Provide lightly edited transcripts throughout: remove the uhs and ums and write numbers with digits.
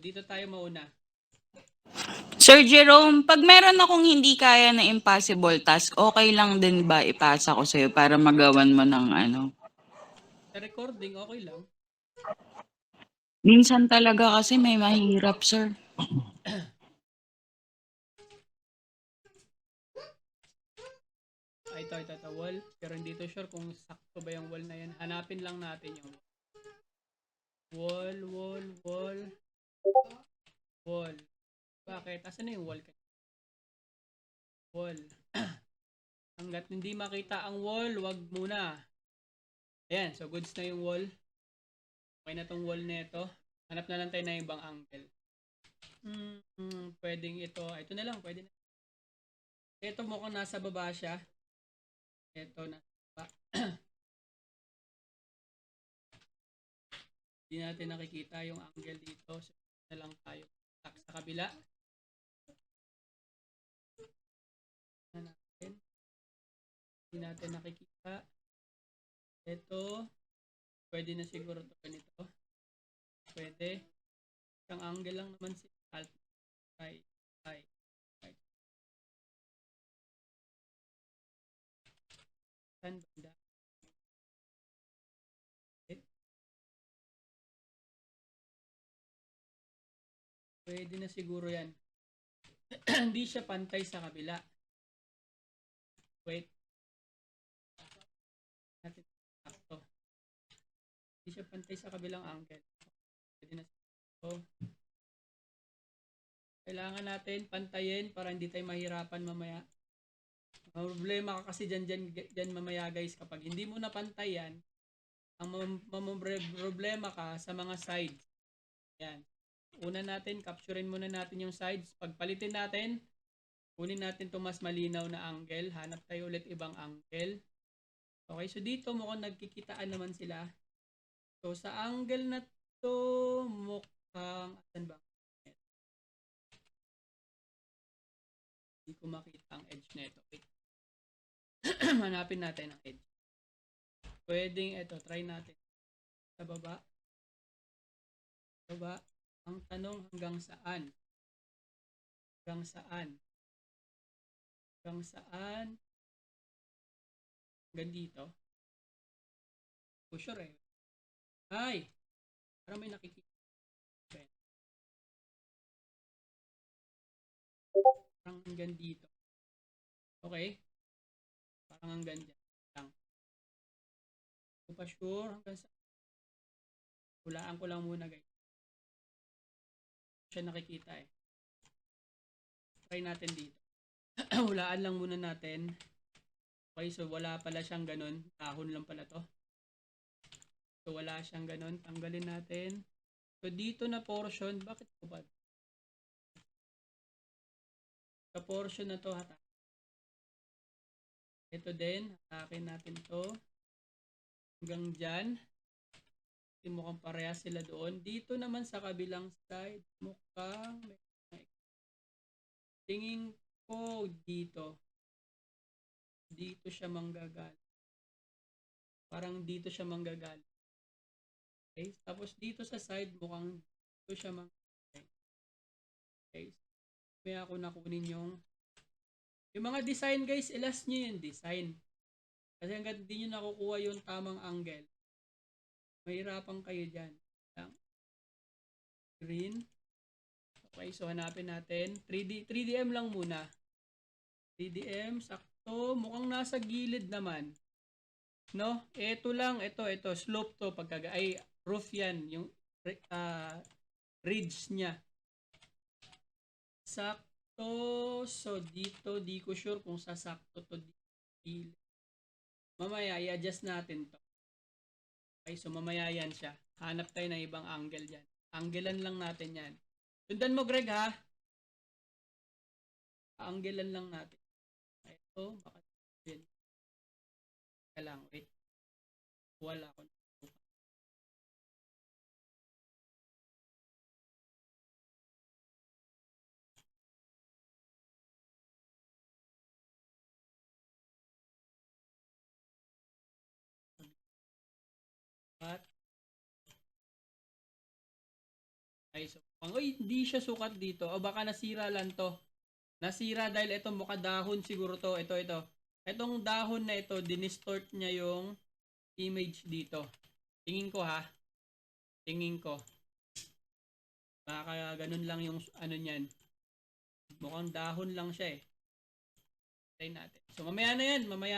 dito tayo mauna. Sir Jerome, pag meron akong hindi kaya na impossible task, okay lang din ba ipasa ko sa'yo para magawan mo ng ano? Sa recording, okay lang. Minsan talaga kasi may mahirap, sir. Ito, wall. Pero hindi to sure kung sakto ba yung wall na yan. Hanapin lang natin yung wall. Wall. Bakit? Asan na yung wall? Wall. Hanggat hindi makita ang wall, wag muna. Ayan, so goods na yung wall. Okay na tong wall nito. Hanap na lang tayo na ibang angle. Pwedeng ito. Ito na lang, pwede na. Ito mukhang nasa baba siya. Ito na. Hindi natin nakikita yung angle dito. So, na lang tayo. Sa kabila. Hindi natin nakikita. Ito. Pwede na siguro ito ganito. Pwede. Isang angle lang naman si alt. Right. Saan banda? Pwede na siguro yan. Hindi siya pantay sa kabila. Wait. Natin sakto. Hindi siya pantay sa kabilang angle. Pwede na siguro. Kailangan natin pantayin para hindi tayo mahirapan mamaya. Problema ka kasi dyan mamaya guys kapag hindi mo napantayan, ang problema ka sa mga sides. Yan. Una natin, capturein muna natin yung sides. Pagpalitin natin, kunin natin to mas malinaw na angle. Hanap tayo ulit ibang angle. Okay, so dito mukhang nagkikitaan naman sila. So sa angle na to, mukhang, asan ba? Hindi ko makita ang edge nito. Wait. Hanapin natin ang edge. Pwedeng ito, try natin. Sa baba. Baba. Ang tanong hanggang saan? Hanggang saan? Hanggang saan? Hanggang dito. For sure eh. Ay! Parang may nakikita. Parang hanggang dito. Okay? Parang hanggang dyan lang. Hindi ko pa sure hanggang saan. Hulaan ko lang muna guys. Siya nakikita eh. Try natin dito. Hulaan lang muna natin. Okay, so wala pala siyang ganun. Tahon lang pala to. So wala siyang ganun. Tanggalin natin. So dito na portion, bakit ko ba? Sa portion na to, hata. Ito din, hatakin natin to. Hanggang dyan. Mukhang parehas sila doon. Dito naman sa kabilang side, mukhang tingin ko dito. Dito siya manggagal. Parang dito siya manggagal. Okay? Tapos dito sa side, mukhang dito siya manggagal. Okay? May ako nakunin yung mga design guys, ilas nyo yung design. Kasi hanggang hindi nyo nakukuha yung tamang angle, mahirapan kayo dyan. Green. Okay, so hanapin natin. 3DM lang muna. 3DM, sakto. Mukhang nasa gilid naman. No? Ito lang, ito. Slope to. Ay, roof yan. Yung ridge niya. Sakto. So, dito, di ko sure kung sasakto to. Mamaya, i-adjust natin to. Okay, so mamaya yan siya. Hanap tayo ng ibang angle dyan. Anglean lang natin yan. Sundan mo, Greg, ha? Anglean lang natin. Ito, baka din. Kaya lang, wait. Wala ko. At, ay, so, Uy, hindi siya sukat dito. O baka nasira lang to. Nasira dahil ito mukha dahon siguro to. Ito. Itong dahon na ito, dinistort niya yung image dito. Tingin ko ha. Tingin ko. Baka ganun lang yung ano niyan. Mukhang dahon lang siya eh. Try natin. So mamaya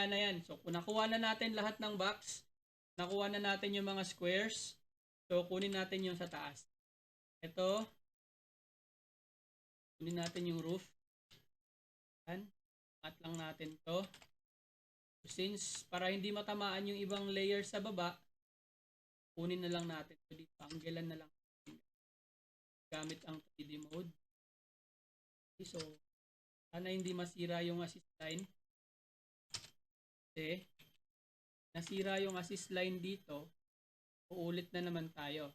na yan. So kung nakuha na natin lahat ng box, nakuha na natin yung mga squares. So kunin natin yung sa taas. Ito. Kunin natin yung roof. Yan. At lang natin to. Since para hindi matamaan yung ibang layer sa baba, kunin na lang natin ito dito. Anggelan na lang. Gamit ang 3D mode. Okay, so sana hindi masira yung assist line. Kasi nasira yung assist line dito. Uulit na naman tayo.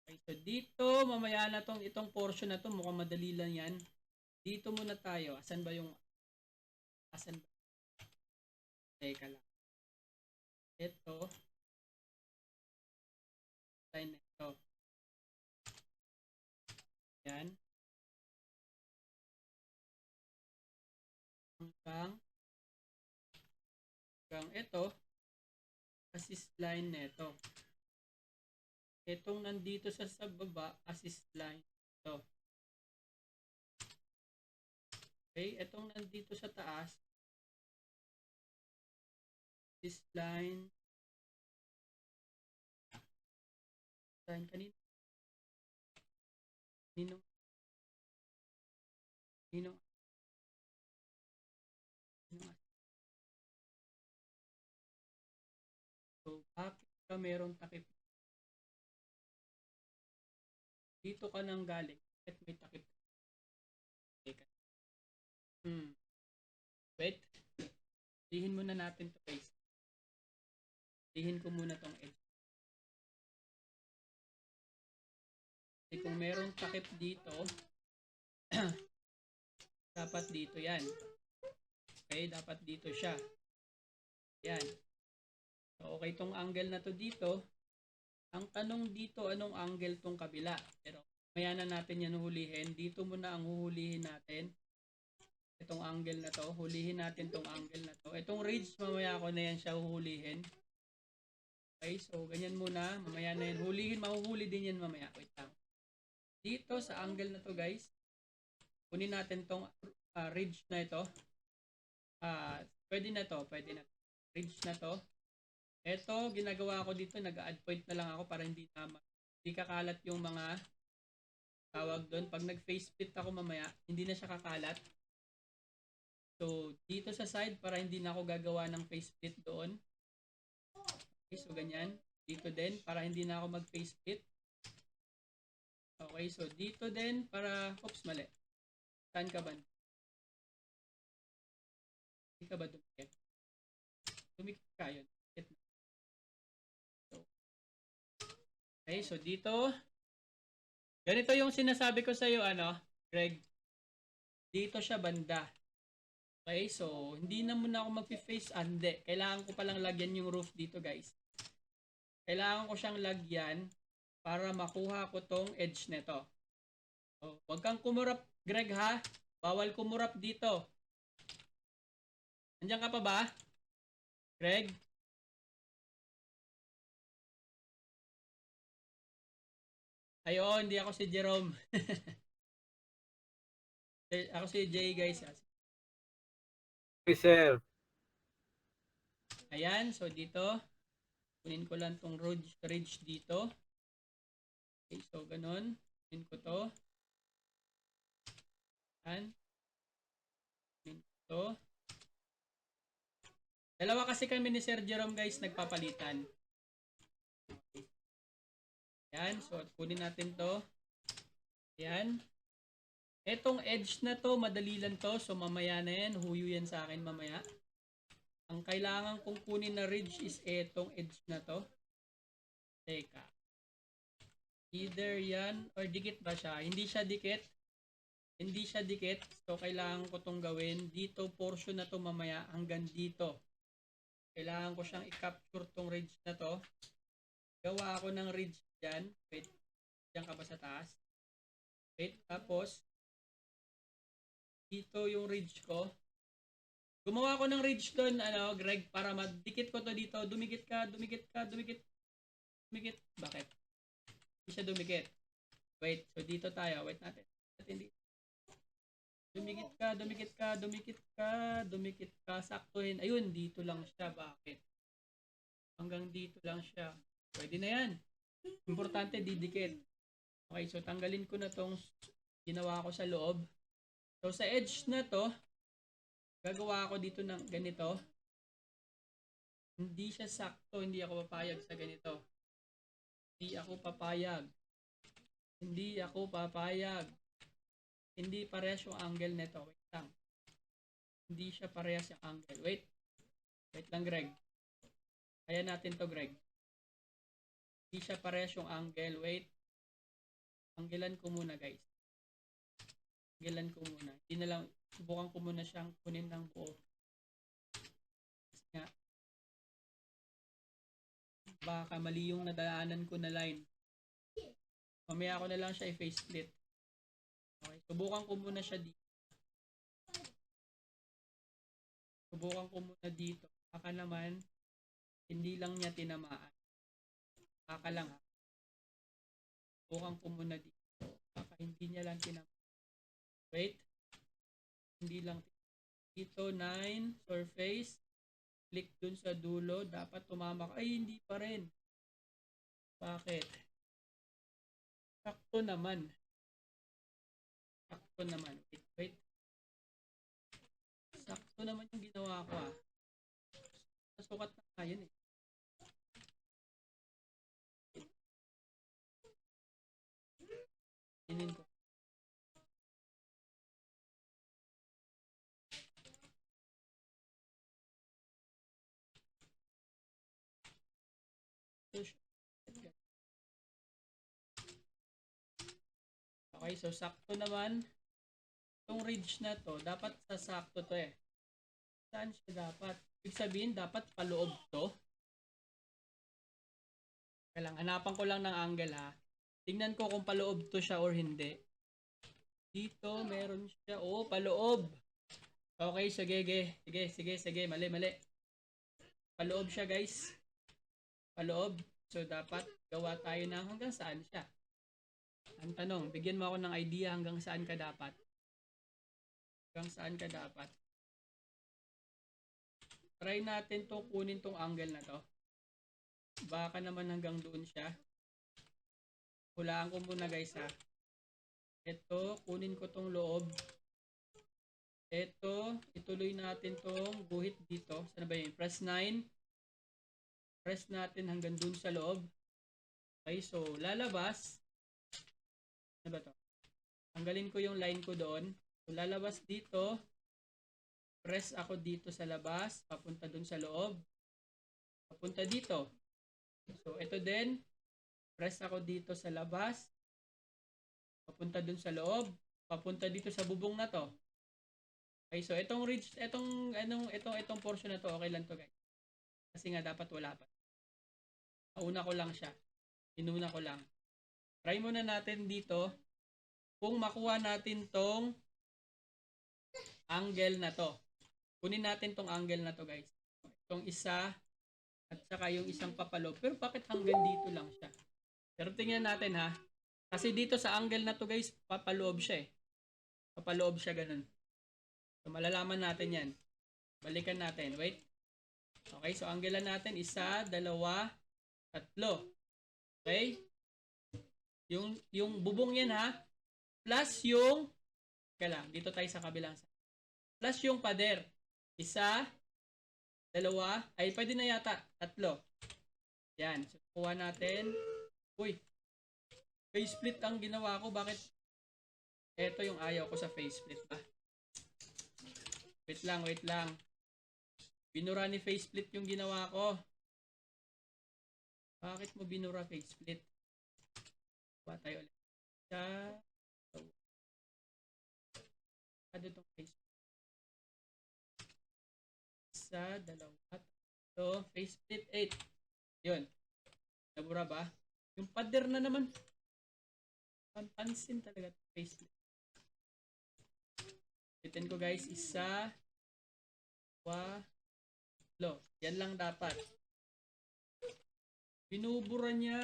Okay, so dito mamaya na itong portion na to, mukhang madali lang yan. Dito muna tayo. Asan ba? Teka lang. Ito. Line na ito. Yan. Hanggang ito. Assist line na ito. Itong nandito sa baba, assist line. Ito. Okay, itong nandito sa taas, assist line. Kanino? So, bakit ka merong takip? Dito ka nang galing. Bakit may takip? Teka. Wait. Dihin muna natin to guys. Dihin ko muna tong edge. Kasi kung merong takip dito, dapat dito yan. Okay, dapat dito siya. Yan. So, okay tong angle na to dito. Ang tanong dito, anong angle tong kabila? Pero maya na natin yan hulihin. Dito muna ang huhulihin natin. Itong angle na to. Hulihin natin tong angle na to. Itong ridge, mamaya ko na yan siya huhulihin. Okay, so ganyan muna. Mamaya na yan. Mahuhuli din yan mamaya. Wait lang. Dito sa angle na to guys, kunin natin tong ridge na ito. Pwede na to. Ridge na to. Ito, ginagawa ko dito, nag-add point na lang ako para hindi kakalat yung mga tawag doon. Pag nag-face fit ako mamaya, hindi na siya kakalat. So, dito sa side, para hindi na ako gagawa ng face fit doon. Okay, so ganyan. Dito din, para hindi na ako mag-face fit. Okay, so dito din, para, oops, mali. Saan ka ba? Hindi ka ba dumikit? Dumikit ka yun. Okay, so dito, ganito yung sinasabi ko sa iyo, Greg. Dito siya banda. Okay, so hindi na muna ako mag-face hindi. Kailangan ko palang lagyan yung roof dito, guys. Kailangan ko siyang lagyan para makuha ko tong edge nito. So, wag kang kumurap, Greg ha. Bawal kumurap dito. Nandiyan ka pa ba? Greg? Ay, oo, hindi ako si Jerome. Ako si Jay, guys. Yes, sir. Ayan, so dito, kunin ko lang tong ridge dito. Okay, so ganun. Kunin ko to. Ayan. Kunin ko to. Dalawa kasi kami ni Sir Jerome, guys, nagpapalitan. Okay. Ayan, so kunin natin to. Ayan. Etong edge na to, madali lang to. So mamaya na yan, huyo yan sa akin mamaya. Ang kailangan kong kunin na ridge is etong edge na to. Teka. Either yan or dikit ba siya? Hindi siya dikit. Hindi siya dikit. So kailangan ko tong gawin. Dito portion na to mamaya hanggang dito. Kailangan ko siyang i-capture tong ridge na to. Gawa ako ng ridge dyan. Wait. Diyan ka ba sa taas? Wait, tapos, dito yung ridge ko. Gumawa ko ng ridge doon, Greg, para madikit ko to dito. Dumikit ka, dumikit ka, dumikit. Dumikit. Bakit? Hindi siya dumikit. Wait, so dito tayo. Wait natin. Dumikit ka, dumikit ka, dumikit ka, dumikit ka. Saktuhin. Ayun, dito lang siya. Bakit? Hanggang dito lang siya. Pwede na yan. Importante, didikit. Okay, so tanggalin ko na tong ginawa ko sa loob. So sa edge na to, gagawa ako dito ng ganito. Hindi siya sakto, hindi ako papayag sa ganito. Hindi ako papayag. Hindi ako papayag. Hindi parehas yung angle nito. Wait lang. Hindi siya parehas yung angle. Wait. Wait lang, Greg. Kaya natin to, Greg. Hindi siya parehas yung angle. Wait. Anggelan ko muna, guys. Anggelan ko muna. Hindi na lang, subukan ko muna siyang kunin ng buo. Kasi nga, baka mali yung nadaanan ko na line. Mamaya ko na lang siya i-face split. Okay, subukan ko muna siya dito. Subukan ko muna dito. Baka naman, hindi lang niya tinamaan. Baka lang ha. Subukan ko muna dito. Baka hindi niya lang tinamaan. Wait. Hindi lang. Dito, 9, surface. Click dun sa dulo. Dapat tumama ka. Ay, hindi pa rin. Bakit? Sakto naman. Sakto naman. Wait, wait. Sakto naman yung ginawa ko ah. Nasukat na nga yun eh. Inin ko. Okay, so sakto naman. Itong ridge na to, dapat sasakto to eh. Saan siya dapat? Ibig sabihin, dapat paloob to. Kailang, hanapan ko lang ng angle ha. Tingnan ko kung paloob to siya or hindi. Dito, meron siya. Oo, paloob. Okay, sige. Mali. Paloob siya, guys. Paloob. So, dapat gawa tayo ng hanggang saan siya. Ang tanong, bigyan mo ako ng idea hanggang saan ka dapat. Hanggang saan ka dapat. Try natin to kunin tong angle na to. Baka naman hanggang doon siya. Hulaan ko muna guys ha. Ito, kunin ko tong loob. Ito, ituloy natin tong guhit dito. Saan ba yun? Press 9. Press natin hanggang doon sa loob. Okay, so lalabas. Ano ba to? Tanggalin ko yung line ko doon. So lalabas dito. Press ako dito sa labas. Papunta doon sa loob. Papunta dito. So ito din. Press ako dito sa labas. Papunta dun sa loob. Papunta dito sa bubong na to. Okay, so itong ridge, itong portion na to, okay lang to guys. Kasi nga dapat wala pa. Nauna ko lang siya. Inuna ko lang. Try muna natin dito kung makuha natin tong angle na to. Kunin natin tong angle na to guys. Itong isa at saka yung isang papaloob. Pero bakit hanggang dito lang siya? Pero tingnan natin ha. Kasi dito sa angle na to guys, papaloob siya eh. Papaloob siya ganun. So malalaman natin yan. Balikan natin. Wait. Okay, so anggelan natin. 1, 2, 3. Okay? Yung bubong yan ha. Plus yung, kaya lang, dito tayo sa kabilang. Plus yung pader. 1, 2, ay pwede na yata. 3. Yan. So kuha natin. Uy. Face split ang ginawa ko. Bakit? Ito yung ayaw ko sa face split ba? Wait lang. Binura ni face split yung ginawa ko. Bakit mo binura face split? Kuha tayo ulit. Ano itong face split? 1, 2, 3. So, face split 8. Yun. Nabura ba? Yung pader na naman. Pansin talaga facelift. Ulitin ko guys, isa, dalawa, tatlo. Yan lang dapat. Binubura niya.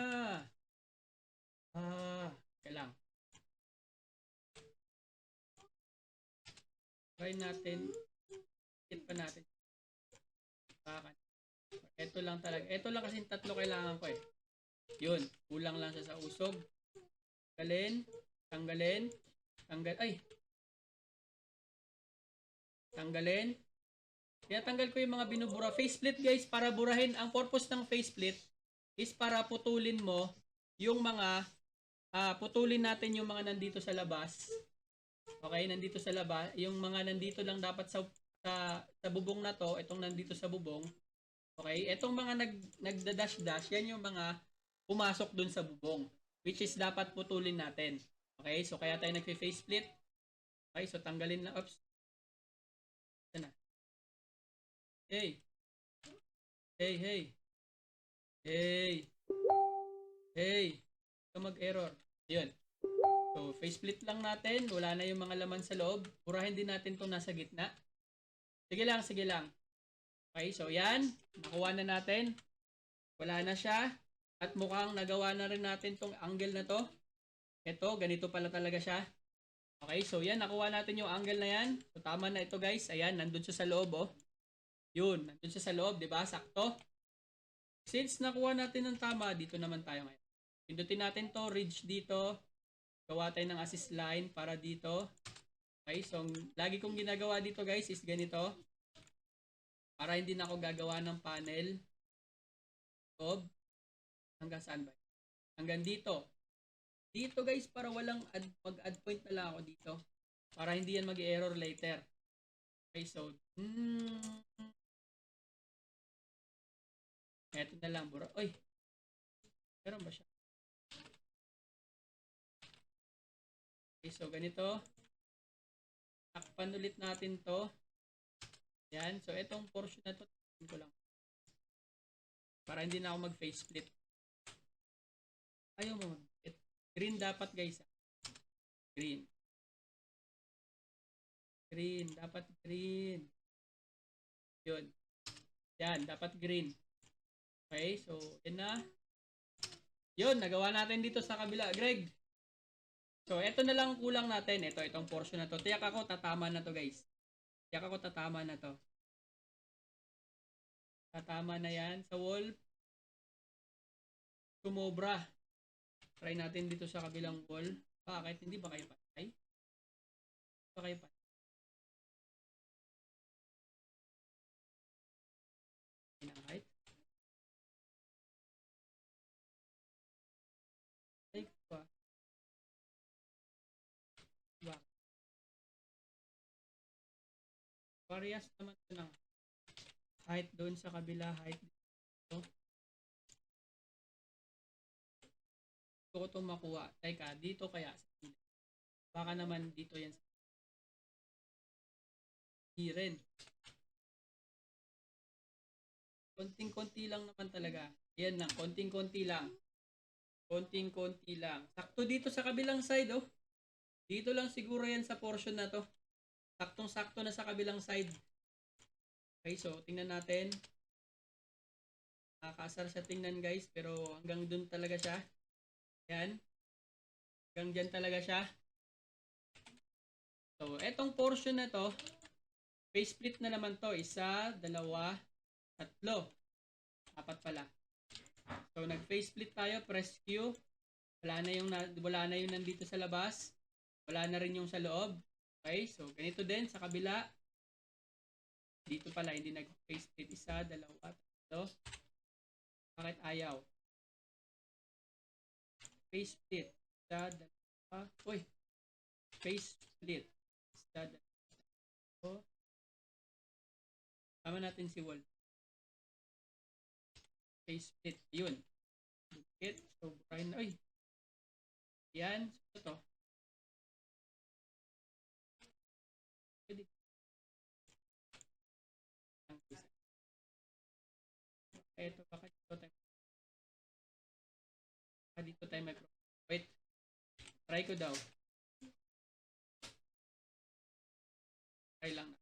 Kaya lang. Try natin. Hit pa natin. Bakit? Ito lang talaga. Ito lang kasi tatlo kailangan ko eh. Yun. Kulang lang siya sa usog. Tanggalin. Tanggalin. Ay. Tanggalin. Tinatanggal ko yung mga binubura. Faceplit guys, para burahin. Ang purpose ng faceplit is para putulin mo yung mga putulin natin yung mga nandito sa labas. Okay, nandito sa labas. Yung mga nandito lang dapat sa bubong na to, itong nandito sa bubong. Okay, itong mga nagda-dash-dash, yan yung mga pumasok dun sa bubong. Which is dapat putulin natin. Okay, so kaya tayo nagfe-faceplit. Okay, so tanggalin na. Oops. Ito na. Hey. Hey, hey. Hey. Hey. Ito mag-error. Yun. So, faceplit lang natin. Wala na yung mga laman sa loob. Burahin din natin itong nasa gitna. Sige lang, sige lang. Okay, so yan. Nakuha na natin. Wala na siya. At mukhang nagawa na rin natin itong angle na to. Ito, ganito pala talaga siya. Okay, so yan. Nakuha natin yung angle na yan. So, tama na ito guys. Ayan, nandun siya sa loob oh. Yun, nandun siya sa loob, di ba? Sakto. Since nakuha natin ng tama, dito naman tayo ngayon. Pindutin natin to, ridge dito. Gawa tayo ng assist line para dito. Okay, so lagi kong ginagawa dito guys is ganito. Para hindi na ako gagawa ng panel. Loob. Hanggang saan ba? Hanggang dito. Dito guys, para walang mag-add point na lang ako dito. Para hindi yan mag-error later. Okay, so eto na lang, bro. Oy. Meron ba siya? Okay, so ganito. Takpan ulit natin to. Yan. So, etong portion na to, takpan ko lang. Para hindi na ako mag-face split. Ayaw mo mag-fit. Green dapat guys. Green. Green. Dapat green. Yun. Yan. Dapat green. Okay, so, yan na. Yun, nagawa natin dito sa kabila. Greg. So, eto na lang kulang natin. Itong portion na to. Tiyak ako, tatama na to guys. Tiyak ako, tatama na to. Tatama na yan sa wall. Sumobra. Try natin dito sa kabilang wall. Bakit? Hindi ba kayo patay? Hindi ba kayo patay? Height. Ay, ba? Ba? Parehas naman ito ng height doon sa kabila, height dito. Gusto ko itong makuha. Teka, dito kaya. Baka naman dito yan. Hindi rin. Konting-konti lang naman talaga. Yan lang, konting-konti lang. Konting-konti lang. Sakto dito sa kabilang side, oh. Dito lang siguro yan sa portion na to. Saktong-sakto na sa kabilang side. Okay, so tingnan natin. Nakakasar siya tingnan guys, pero hanggang dun talaga siya. Yan. Hanggang dyan talaga siya. So, etong portion na to, face split na naman to. Isa, dalawa, tatlo. Apat pala. So, nag-face split tayo, press Q. Wala na yung nandito sa labas. Wala na rin yung sa loob. Okay, so ganito din sa kabila. Dito pala, hindi nag-face split. Isa, dalawa, tatlo. Bakit ayaw? Face split. Isa, dalawa. Uy! Face split. Isa, dalawa. Tama natin si wall. Face split. Yun. Dikit. So, burahin na. Uy! Yan. So, ito. Pwede. Ito, baka dito tayo. Dito tayo may wait. Try ko daw. Try lang.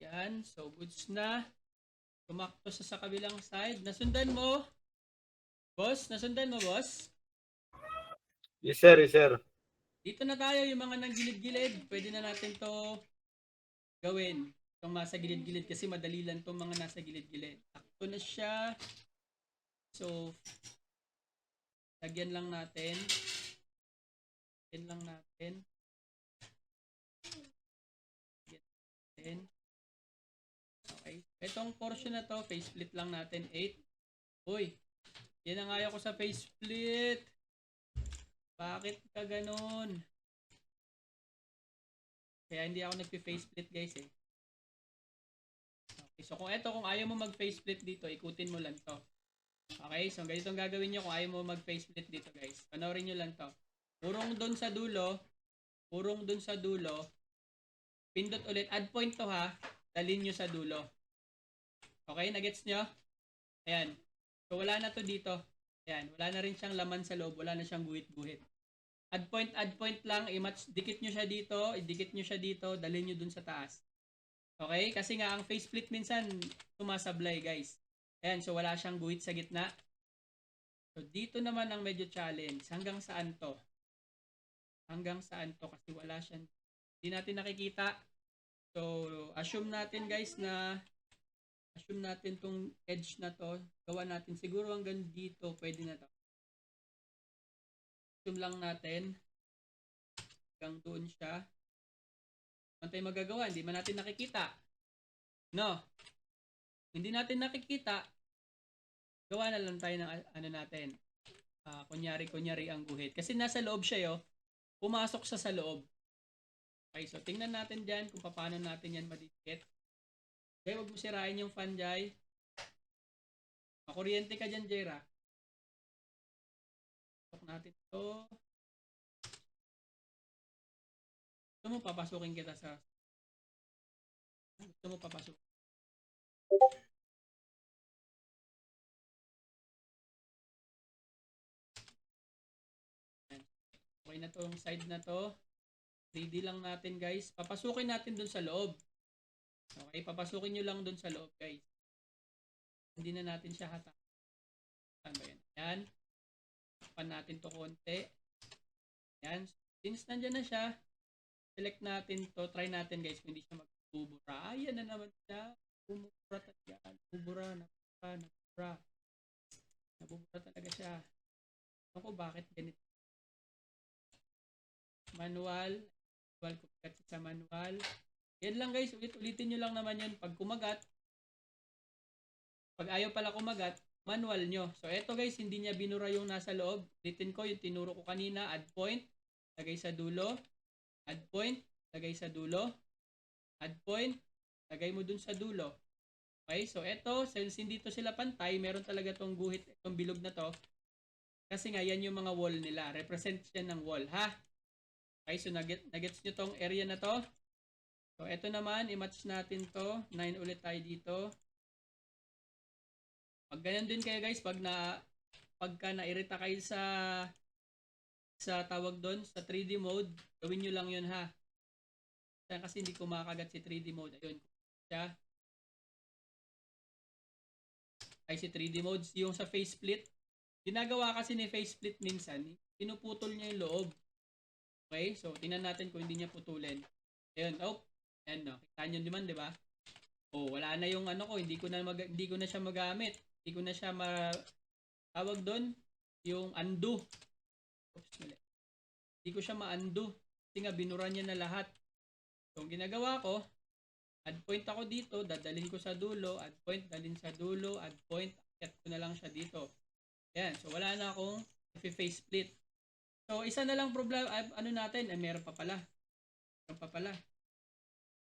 Yan. So, goods na. Tumakto sa kabilang side. Nasundan mo? Boss? Nasundan mo, boss? Yes, sir. Yes, sir. Dito na tayo yung mga nanggilid-gilid. Pwede na natin to gawin. Itong nasa gilid-gilid kasi madali lang itong mga nasa gilid-gilid. Takto na siya. So, lagyan lang natin. Lagyan lang natin. Lagyan natin. Okay. Itong portion na to, faceplate lang natin. 8. Uy, yan ang ayaw ko sa faceplate. Bakit ka ganun? Kaya hindi ako nagpi-faceplate guys eh. Okay, so kung ayaw mo mag-faceplate dito, ikutin mo lang to. Okay, so ganito ang gagawin nyo kung ayaw mo mag-faceplate dito guys. Panoorin nyo lang to. Purong dun sa dulo, pindot ulit, add point to ha, dalhin nyo sa dulo. Okay, nagets nyo? Ayan. So wala na to dito. Ayan, wala na rin siyang laman sa loob, wala na siyang guhit-guhit. Add point lang, i-match, dikit nyo siya dito, idikit nyo siya dito, dalhin nyo dun sa taas. Okay, kasi nga ang faceplate minsan sumasablay guys. Ayan, so wala siyang guhit sa gitna. So dito naman ang medyo challenge. Hanggang saan to? Hanggang saan to? Kasi wala siyang, hindi natin nakikita. So assume natin guys na, assume natin tong edge na to. Gawa natin siguro hanggang dito, pwede na to. Assume lang natin. Hanggang doon siya. Ano tayo magagawa? Hindi man natin nakikita. No. Hindi natin nakikita. Gawa na lang tayo ng ano natin. Kunyari ang guhit. Kasi nasa loob siya yo. Pumasok sa loob. Okay, so tingnan natin dyan kung paano natin yan madikit. Okay, huwag mo sirain yung fan dyan. Makuryente ka dyan, Jera. Pasok natin ito. Gusto mo papasukin kita sa... Gusto mo papasukin. Okay na to yung side na to. 3D lang natin guys. Papasukin natin dun sa loob. Okay, papasukin nyo lang dun sa loob guys. Hindi na natin siya hatak. Saan ba yan? Ayan. Takpan natin to konti. Ayan. Since nandyan na siya, select natin to. Try natin guys kung hindi siya magbubura. Ayan na naman siya. Bumubura talaga. Bubura. Nabubura talaga siya. Ako bakit ganito? Manual kumagat sa manual. Yan lang guys, ulitin nyo lang naman yan. Pag kumagat, pag ayaw pala kumagat, manual nyo. So eto guys, hindi niya binura yung nasa loob. Ulitin ko yung tinuro ko kanina, add point, lagay sa dulo, add point, lagay sa dulo, add point, lagay mo dun sa dulo. Okay, so eto, since hindi to sila pantay, meron talaga tong guhit, itong bilog na to. Kasi nga yan yung mga wall nila. Represent yan ng wall, ha? Okay, so nagets nyo tong area na to. So, ito naman, i-match natin to. 9 ulit tayo dito. Pag ganyan din kayo guys, pagka nairita kayo sa tawag doon, sa 3D mode, gawin nyo lang yun ha. Kasi hindi kumakagat si 3D mode. Ayun, siya. Ay, si 3D mode, yung sa faceplate. Ginagawa kasi ni faceplate minsan, pinuputol niya yung loob. Okay, so tingnan natin kung hindi niya putulin. Ayun, oh. Ayan, no. Kita nyo naman, di ba? Oh, wala na yung ano ko, hindi ko na siya magamit. Hindi ko na siya tawag doon, yung undo. Oops, mali. Hindi ko siya ma-undo. Kasi nga, binura niya na lahat. So, ang ginagawa ko, add point ako dito, dadalhin ko sa dulo, add point, dalhin sa dulo, add point, akit ko na lang siya dito. Ayan, so wala na akong face split. So, isa na lang problema, ano natin, meron pa pala.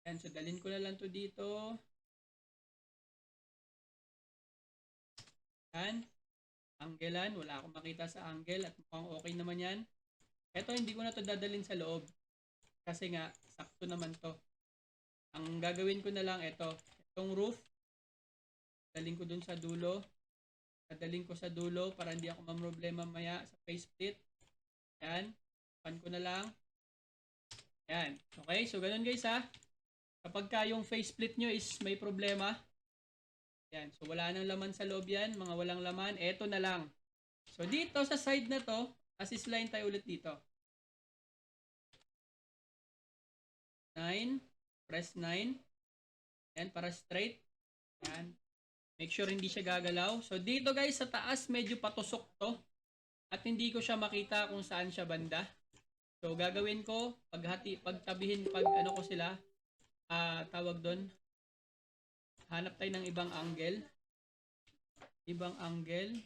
Ayan, so dalhin ko na lang to dito. Ayan. Anglean, wala akong makita sa angle at mukhang okay naman yan. Ito, hindi ko na to dadalhin sa loob. Kasi nga, sakto naman to. Ang gagawin ko na lang ito. Itong roof, dalhin ko dun sa dulo. Dadaling ko sa dulo para hindi ako mamroblema maya sa face split. Yan. Pan ko na lang. Yan. Okay, so ganun guys ha. Kapag ka yung face split nyo is may problema, yan. So wala nang laman sa loob yan. Mga walang laman. Eto na lang. So dito sa side na to, assist line tayo ulit dito. 9. Press 9. Yan, para straight. Yan. Make sure hindi siya gagalaw. So dito guys, sa taas medyo patusok to. At hindi ko siya makita kung saan siya banda. So gagawin ko, pagtabihin, pag ano ko sila, tawag doon, hanap tayo ng ibang angle. Ibang angle.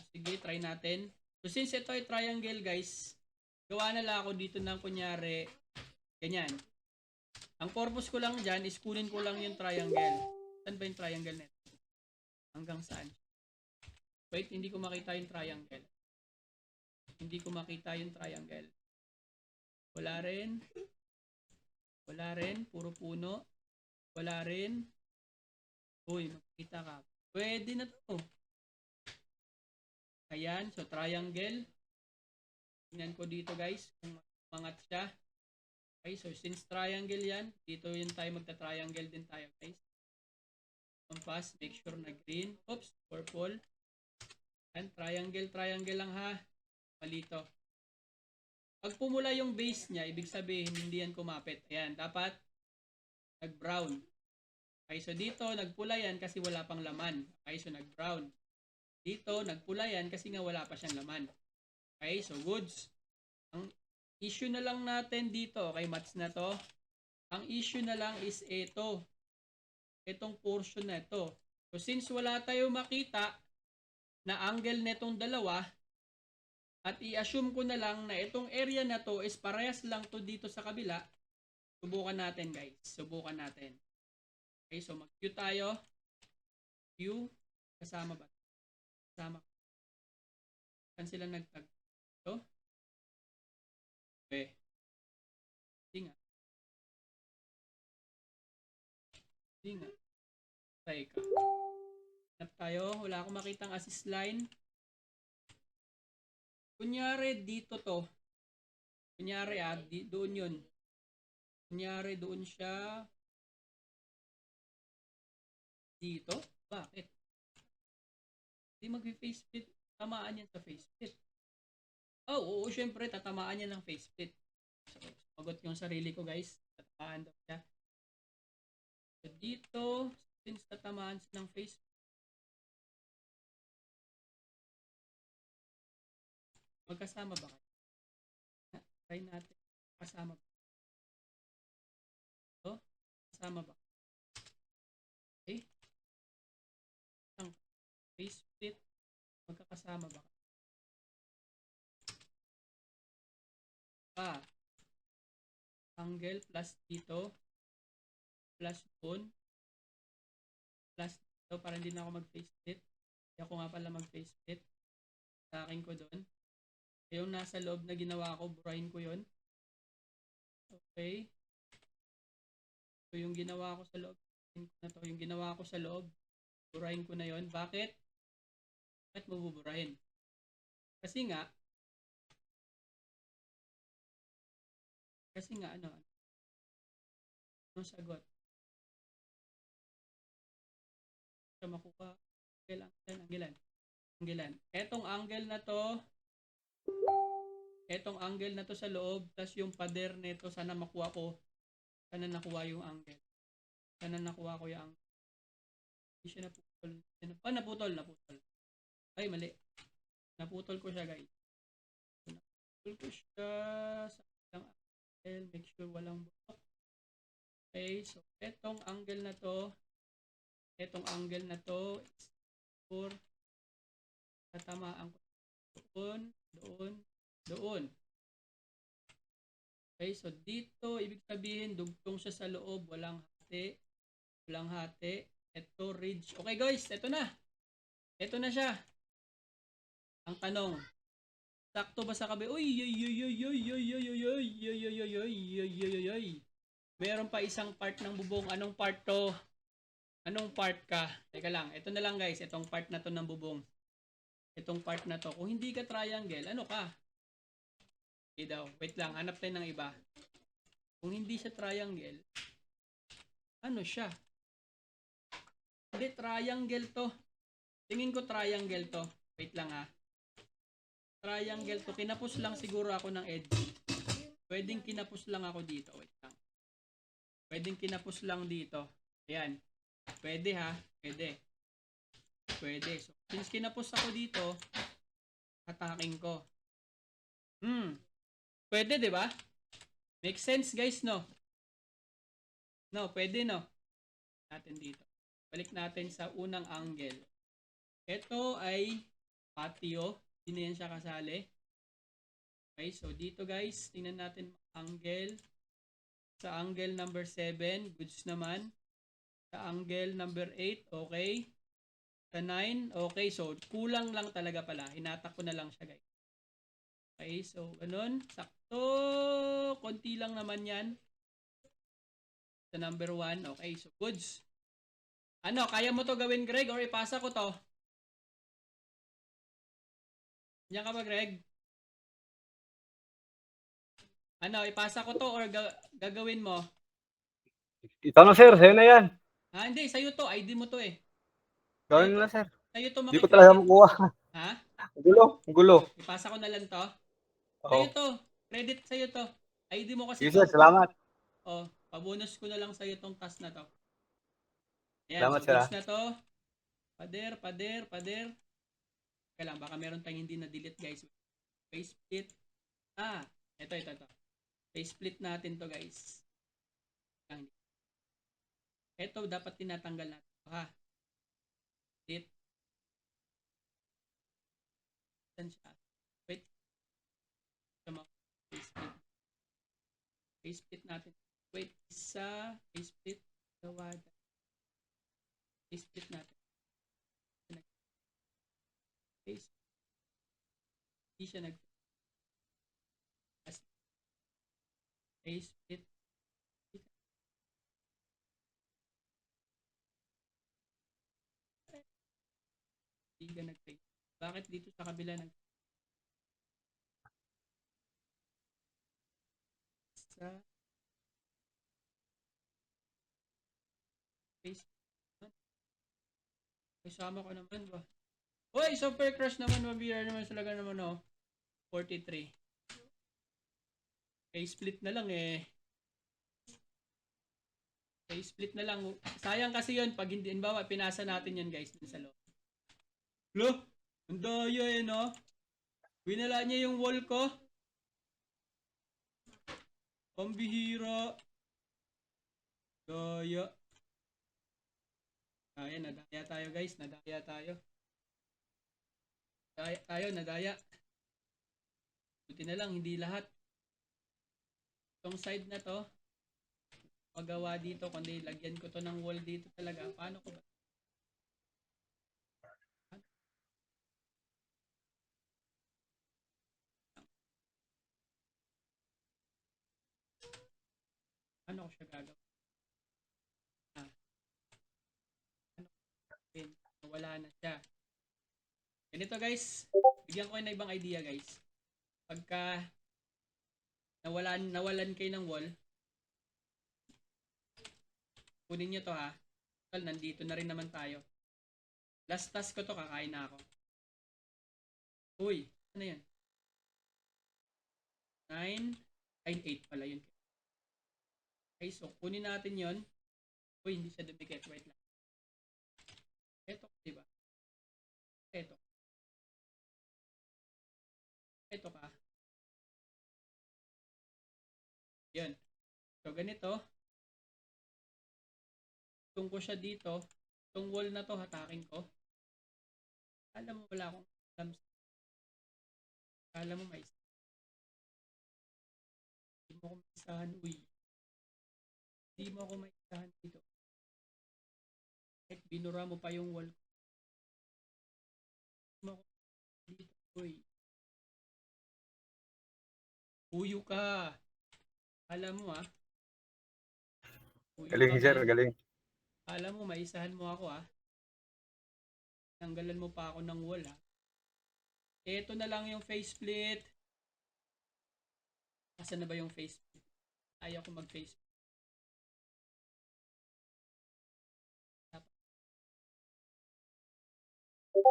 Sige, try natin. So since ito ay triangle guys, gawa na lang ako dito ng kunyari, ganyan. Ang purpose ko lang dyan is kunin ko lang yung triangle. Saan ba yung triangle net? Hanggang saan? Wait, hindi ko makita yung triangle. Hindi ko makita yung triangle. Wala rin. Wala rin. Puro puno. Wala rin. Uy, makita ka. Pwede na to. Ayan. So, triangle. Tingnan ko dito guys. Kung mangat siya. Okay. So, since triangle yan, dito yun tayo magta-triangle din tayo guys. Compass. Make sure na green. Oops. Purple. Ayan. Triangle. Triangle lang ha. Malito. Pag pumula yung base niya, ibig sabihin hindi yan kumapit. Ayan, dapat nag-brown. Okay, so dito nagpula yan kasi wala pang laman. Okay, so nag-brown. Dito nagpula yan kasi nga wala pa siyang laman. Okay, so goods. Ang issue na lang natin dito, okay, match na to. Ang issue na lang is ito. Itong portion na ito. So since wala tayo makita na angle netong dalawa, at i-assume ko na lang na itong area na to is parehas lang to dito sa kabila. Subukan natin guys. Subukan natin. Okay, so mag-Q tayo. Q. Kasama ba? Kasama. Saan sila nagtag? Ito? Okay. Hindi nga. Hindi nga. Try ka. Hanap tayo. Wala akong makitang assist line. Kunyari dito to. Kunyari doon yun. Kunyari doon siya. Dito? Bakit? Hindi mag-face split. Tamaan yan sa face split. Oh, oo, syempre tatamaan yan ng face split. So, sagot yung sarili ko guys. Tatamaan daw siya. So, dito, since tatamaan siya ng face split, magkasama ba kayo? Try natin. Kasama ba? Ito? Kasama ba? Okay. Ang face split. Magkakasama ba? Angle plus dito. Plus doon. Plus dito. Para hindi na ako mag-face split. Hindi ako nga pala mag-face split. Sa akin ko doon. Yung nasa loob na ginawa ko, burahin ko yon. Okay. So yung ginawa ko sa loob, yung ginawa ko sa loob, burahin ko na yon. Bakit? Bakit mo buburahin? Kasi nga ano? Anong sagot? Sa makuha. Anggilan. Etong angle na to, etong angle na to sa loob, tas yung pader nito, sana makuha ko. Sana nakuha yung angle. Sana nakuha ko yung angle. Hindi siya naputol. Naputol. Ay, mali. Naputol ko siya, guys. Naputol ko siya sa isang angle. Make sure walang butok. Okay, so etong angle na to is for tatamaan ko doon. Okay, so dito, ibig sabihin, dugtong siya sa loob, walang hati. Ito, ridge. Okay guys, ito na siya. Ang tanong, sakto ba sa kabila? Meron pa isang part ng bubong. Anong part to? Anong part ka? Teka lang, ito na lang guys, itong part na to ng bubong. Itong part na to. Kung hindi ka triangle, ano ka? Okay daw. Wait lang, hanap tayo ng iba. Kung hindi siya triangle, ano siya? Hindi, triangle to. Tingin ko triangle to. Wait lang ha. Triangle to. Kinapos lang siguro ako ng edge. Pwedeng kinapos lang ako dito. Wait lang. Pwedeng kinapos lang dito. Ayan. Pwede ha. Pwede. Pwede. So, since kinapos ako dito, hataking ko. Pwede, di ba? Make sense, guys, no? No, pwede, no? Natin dito. Balik natin sa unang angle. Ito ay patio. Hindi na yan siya kasali. Okay, so dito guys, tingnan natin angle. Sa angle number 7, goods naman. Sa angle number 8, okay. Sa 9, okay. So, kulang lang talaga pala. Hinatak ko na lang siya, guys. Okay, so, ganun. Sakto. Konti lang naman yan. Sa number 1, okay. So, goods. Ano, kaya mo to gawin, Greg? Or ipasa ko to? Diyan ka ba, Greg? Ano, ipasa ko to or gagawin mo? Ito na, sir. Sa'yo na yan. Hindi. Sa'yo to. ID mo to eh. Gawin mo na, sir. Sa'yo to Hindi ko talaga makikredit. makuha. Ha? Ang gulo. Ang gulo. Ipasa ko na lang to. Oo. Sa'yo to. Credit sa'yo to. ID mo kasi Sige, to. sir. Salamat. Pabonus ko na lang sa'yo tong task na to. Ayan, Salamat, so sir. goods na to. Pader. Kaya lang, baka meron tayong hindi na-delete, guys. Face split. Ito. Face split natin to, guys. Ito, dapat tinatanggal natin. Ha? Delete. Saan siya? Wait. Face split. Face split natin. Wait, isa. Face split. Gawada. Face split natin. Face. Hindi siya nag face split. Hindi ka nag-face. Bakit dito sa kabila nag sa face? Kasama ko naman ba? Uy, super crush naman, mabira naman talaga naman, oh. 43. Face split na lang eh. Face split na lang. Sayang kasi yun pag hindi, bawa, pinasa natin yun guys dun sa loob. Lo, ang daya eh, no? Winala niya yung wall ko. Pambihira. Daya. Ayan, nadaya tayo guys. Nadaya tayo. Nadaya. Buti na lang, hindi lahat. Itong side na to, magawa dito, kundi lagyan ko to ng wall dito talaga. Paano ko ba? Ano ko siya gagawin? Wala na siya. Ganito guys, bigyan ko kayo ng ibang idea guys. Pagka nawalan kayo ng wall, kunin nyo to ha. Well, nandito na rin naman tayo. Last task ko to, kakain na ako. Uy, ano yan? 9, ay 8 pala yun. Okay, so kunin natin yon. Uy, hindi siya dumikit. Wait lang. Ito, diba? Ito. Ito ka. Yan. So, ganito. Tung ko siya dito. Itong wall na to, hatakin ko. Alam mo, wala akong alam. Alam mo, may hindi mo ako maisahan, uy. Hindi mo ako maisahan dito. Kahit binura mo pa yung wall. Hindi mo ako dito, uy. Uyo ka. Alam mo, ah. Uyo Galing, ka, sir. man. Galing. Alam mo, maisahan mo ako, ah. Tanggalan mo pa ako ng wall, ah. Ito na lang yung faceplate. Asan na ba yung faceplate? Ayaw ko mag-faceplate.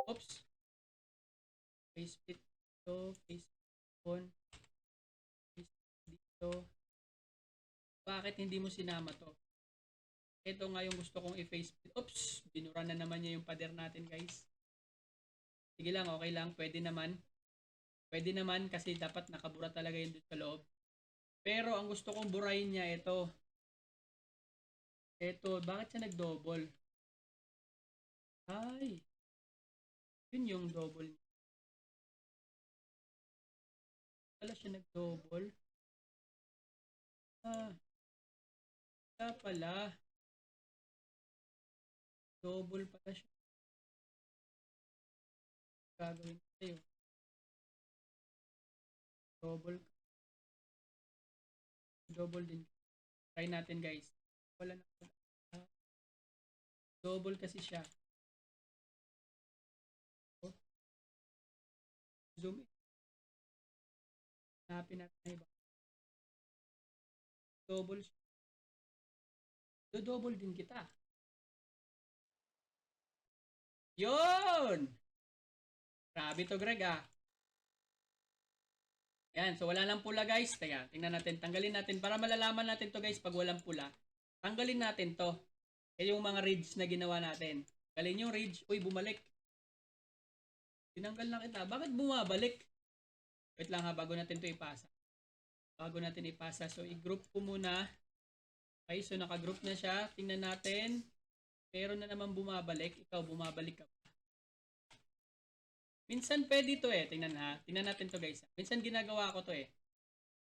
Oops. Faceplate dito. Faceplate on. Faceplate dito. Bakit hindi mo sinama to? Ito nga yung gusto kong i-faceplate. Oops! Binura na naman niya yung pader natin, guys. Sige lang, okay lang. Pwede naman. Pwede naman kasi dapat nakabura talaga yun dito sa loob. Pero ang gusto kong burahin niya, ito. Ito, bakit siya nag-double? Ay, yun yung double. Wala siya nag-double. Ah, kaya pala. Double pala siya. Gagawin ko sa'yo. Double. Double din. Try natin, guys. Wala na. Double kasi siya. Oh. Zoom in. Hanapin natin na iba. Double siya. Do-double din kita. Yun! Grabe to, Greg, ah. Yan, so wala nang pula, guys. Teka, tingnan natin. Tanggalin natin para malalaman natin to, guys, pag walang pula. Tanggalin natin to. Yung mga ridge na ginawa natin. Galin yung ridge. Uy, bumalik. Tinanggal na kita. Bakit bumabalik? Wait lang ha, bago natin to ipasa. Bago natin ipasa. So, i-group ko muna. Okay, so naka-group na siya. Tingnan natin. Meron na naman bumabalik. Ikaw, bumabalik ka pa. Minsan pwede to eh. Tingnan ha. Tingnan natin to, guys. Minsan ginagawa ko to eh.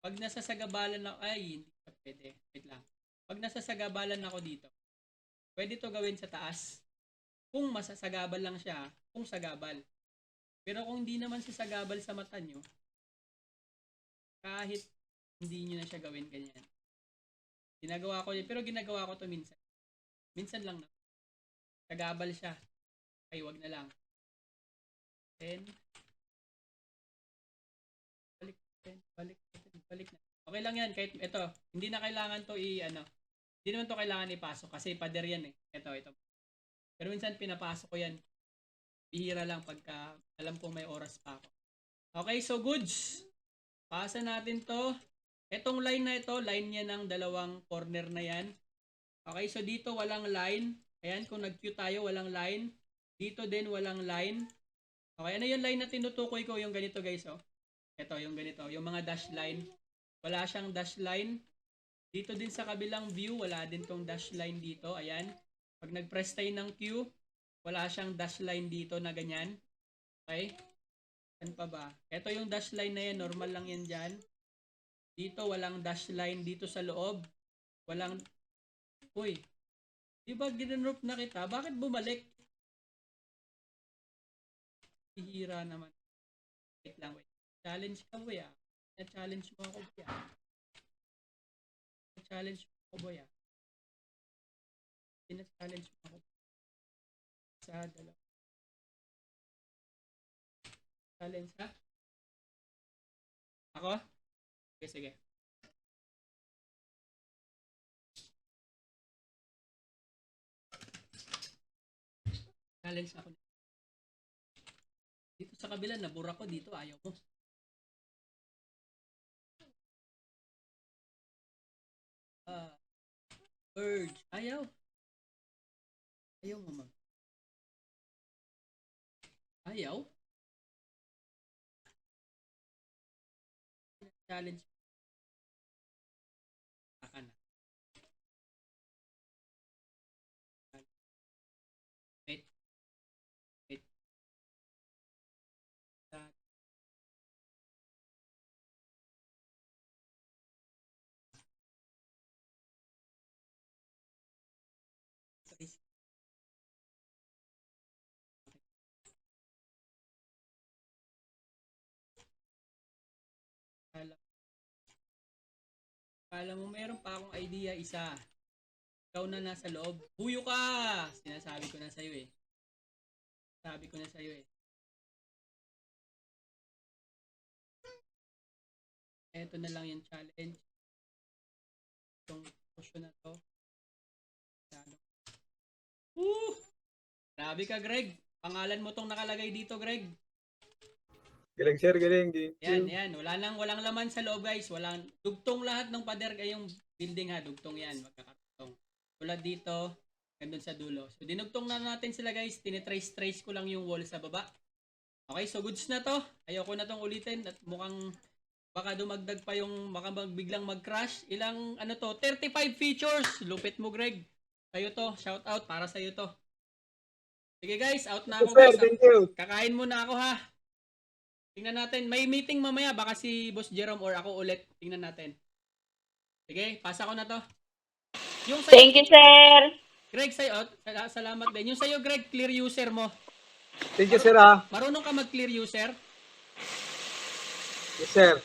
Pag nasa sagabalan ako, ay, hindi pa pwede. Wait lang. Pag nasa sagabalan ako dito, pwede to gawin sa taas. Kung masasagabal lang siya, kung sagabal. Pero kung hindi naman sasagabal sa mata nyo, kahit hindi nyo na siya gawin ganyan. Ginagawa ko yun, pero ginagawa ko to minsan. Minsan lang na. Sagabal siya. Ay, wag na lang. Then, balik na. Okay lang yan, kahit ito, hindi na kailangan to hindi naman to kailangan ipasok kasi pader yan eh. Ito. Pero minsan pinapasok ko yan. Bihira lang pagka alam kong may oras pa ako. Okay, so goods. Pasa natin to. Etong line na ito, line niya ng dalawang corner na yan. Okay, so dito walang line. Ayan, kung nag-cue tayo, walang line. Dito din walang line. Okay, ano yung line na tinutukoy ko? Yung ganito, guys, oh. Ito, yung ganito. Yung mga dash line. Wala siyang dash line. Dito din sa kabilang view, wala din tong dash line dito. Ayan. Pag nag-press tayo ng Q, wala siyang dash line dito na ganyan. Okay? Saan pa ba? Ito yung dash line na yan. Normal lang yan dyan. Dito, walang dash line dito sa loob. Walang... Uy, di ba ginanrop na kita? Bakit bumalik? Hihira naman. Wait lang, wait. Challenge ka, boy, ah. Na-challenge mo ako, boy, ah. Na-challenge mo ako, boy, ah. Na-challenge mo ako. Sa dalawa. Challenge, ha? Ako? Okay, sige. Challenge ako. Dito sa kabila, nabura ko. Dito, ayaw mo. Urge. Ayaw. Ayaw mo mag. Ayaw? Challenge. Aka na. Wait. Wait. Kala mo meron pa akong idea isa. Ikaw na nasa loob. Huyo ka! Sinasabi ko na sa'yo eh. Sabi ko na sa'yo eh. ito na lang yung challenge. Itong portion na to. Grabe ka, Greg. Pangalan mo tong nakalagay dito, Greg. Galing sir, galing. Yan. Walang laman sa loob, guys. Walang dugtong lahat ng pader yung building ha, dugtong yan, magkakatong. Tulad dito, gandun sa dulo. So dinugtong na natin sila, guys. Tinitrace ko lang yung wall sa baba. Okay, so goods na to. Ayoko na tong ulitin at mukhang baka dumagdag pa yung biglang mag-crash. Ilang 35 features. Lupit mo, Greg. Sa'yo to, shout out para sa'yo to. Sige guys, out na ako guys. Thank you. Kakain muna ako ha. Tingnan natin. May meeting mamaya. Baka si Boss Jerome or ako ulit. Tingnan natin. Sige, pasa ko na to. Yung sa'yo, Thank you, sir. Greg, sa'yo, salamat din. Yung sa'yo, Greg, clear user mo. Thank you, sir, ah. Marunong ka mag-clear user? Yes, sir.